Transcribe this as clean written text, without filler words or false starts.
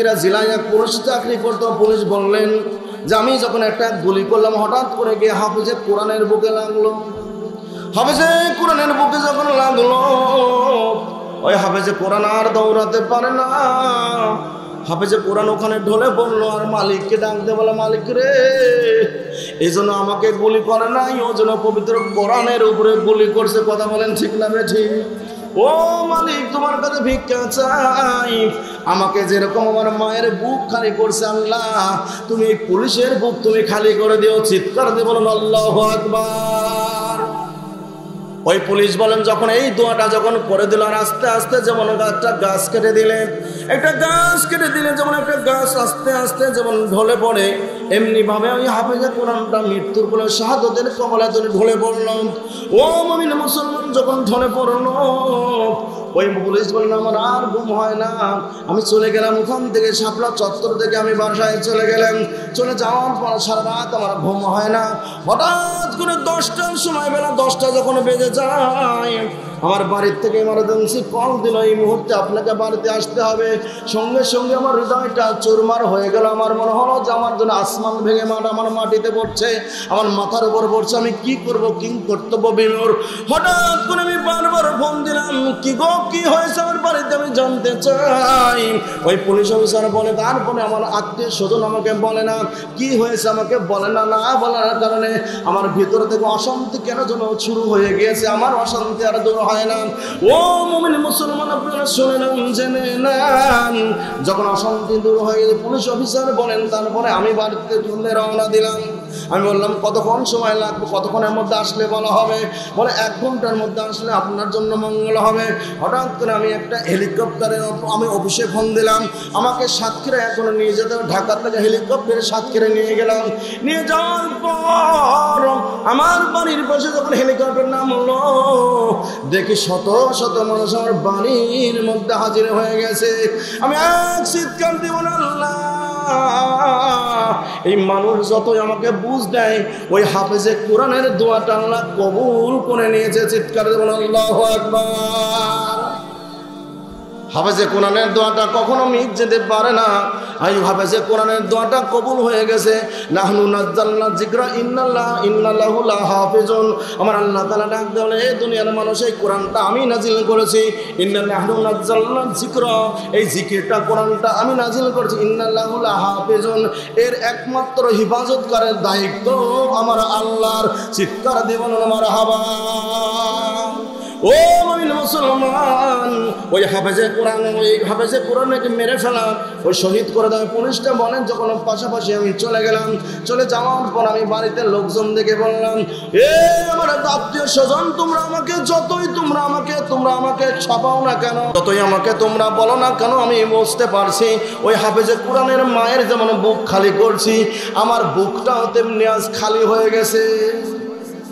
কিরা জেলায় এক পুলিশ চাকরি করতো। পুলিশ বললেন যে আমি যখন একটা গুলি করলাম হঠাৎ করে গিয়ে হাফেজে কোরআনের বুকে লাগলো। হাফেজে কোরআনের বুকে যখন লাগলো ওই হাফেজে কোরআন আর দৌড়াতে পারে না। হাফেজে কোরআন ওখানে ঢলে পড়লো আর মালিককে ডাকতে বলে, মালিক রে, এই জন্য আমাকে গুলি করে নাই, ও জন্য পবিত্র কোরআনের উপরে গুলি করছে। কথা বলেন ঠিক না বেঠি? ও মালিক, তোমার কাছে ভিক্ষা চাই, আমাকে যেরকম আমার মায়ের বুক খালি করছে আল্লাহ, তুমি পুলিশের বুক তুমি খালি করে দিও। চিৎকার দিয়ে বলেন আল্লাহু আকবার। ওই পুলিশ বলেন যখন এই দোয়াটা যখন করে দিল আর আস্তে আস্তে যেমন একটা গাছ কেটে দিলেন, একটা গাছ কেটে দিলে যেমন একটা গাছ আস্তে আস্তে যেমন ঢলে পড়ে, এমনি ভাবে ওই হাফেজে কোরআনটা মৃত্যুর কোলে শাহাদাতের কবলে ঢলে পড়ল। ও মুমিন মুসলমান যখন ঢলে পড়ল, ওই পুলিশ বললেন আমার আর ঘুম হয় না, আমি চলে গেলাম ওখান থেকে শাপলা চত্বর থেকে আমি বাসায় চলে গেলাম। চলে যাওয়ার পর সারা রাত আমার ঘুম হয় না। হঠাৎ করে 10টার সময়, বেলা 10টা যখন বেজে যায়, আমার বাড়ির থেকে ইমার্জেন্সি কল দিল, এই মুহূর্তে আপনাকে বাড়িতে আসতে হবে। সঙ্গে সঙ্গে আমার হৃদয়টা চুরমার হয়ে গেল। আমার মনে হলো যে আমার জন্য আসমান ভেঙে আমার মাটিতে পড়ছে, আমার মাথার উপর পড়ছে। আমি কি করব, কি কর্তব্য বিমূঢ়। হঠাৎ করে আমি বারবার ফোন দিলাম, কি গো, কি হয়েছে আমার বাড়িতে, আমি জানতে চাই। ওই পুলিশ অফিসার বলে, তারপরে আমার আত্মীয় স্বজন আমাকে বলে না কি হয়েছে, আমাকে বলে না। না বলার কারণে আমার ভিতর থেকে অশান্তি কেন যেন শুরু হয়ে গিয়েছে। আমার অশান্তি আর দূর হয় না। ও মুমিন মুসলমান, আপনারা শুনে নেন, জেনে নেন, যখন অশান্তি দূর হয়ে গেছে পুলিশ অফিসার বলেন, তারপরে আমি বাড়িতে জন্য রওনা দিলাম। আমি বললাম কতক্ষণ সময় লাগবে, কতক্ষণের মধ্যে আসলে বলা হবে? বলে 1 ঘন্টার মধ্যে আসলে আপনার জন্য মঙ্গল হবে। হঠাৎ করে আমি একটা হেলিকপ্টারে আমি অফিসে ফোন দিলাম, আমাকে সাতক্ষীরা এখন নিয়ে যেতে হবে। ঢাকা থেকে হেলিকপ্টারে সাতক্ষীরা নিয়ে গেলাম। নিয়ে যাওয়ার পর আমার বাড়ির পাশে যখন হেলিকপ্টার নামলো, দেখি শত শত মানুষ আমার বাড়ির মধ্যে হাজির হয়ে গেছে। আমি এক চিৎকার দিব না, আল্লাহ, এই মানুষ যতই আমাকে বুঝ দেয়, ওই হাফেজে কোরআনের দোয়াটা আল্লাহ কবুল করে নিয়েছে। চিৎকার দেব না, আল্লাহু আকবার। হাফেজে কোরআনের দোয়াটা কখনো মিস যেতে পারে না। এই হাফেজে কোরআনের দোয়াটা কবুল হয়ে গেছে। নাহনু নাজ্জালনা যিকরা ইন্নাল্লাহু লাহাফিজুন। আমার আল্লাহ তাআলা ডাক দেন, এই দুনিয়ার মানুষ, এই কোরআনটা আমি নাজিল করেছি। নাহনু নাজ্জালনা যিকরা, এই জিকিরটা কোরআনটা আমি নাজিল করেছি। ইন্নাল্লাহু লাহাফিজুন, এর একমাত্র হিফাজত করার দায়িত্ব আমার আল্লাহর। চিৎকার দেবেন মারহাবা। ও মুমিন মুসলমান, ওই হাফেজে কোরআনকে মেরে ফেলা, ওই শহীদ করে দেওয়া পুলিশটা বলেন, যখন পাশাপাশি আমি চলে গেলাম, চলে যাওয়ার পর আমি বাড়িতে লোকজন দেখে বললাম, আমার আত্মীয় স্বজন, তোমরা আমাকে ছাপাও না কেন, যতই আমাকে তোমরা বলো না কেন, আমি বুঝতে পারছি ওই হাফেজে কোরআনের মায়ের যেমন বুক খালি করছি, আমার বুকটাও তেমনি আজ খালি হয়ে গেছে।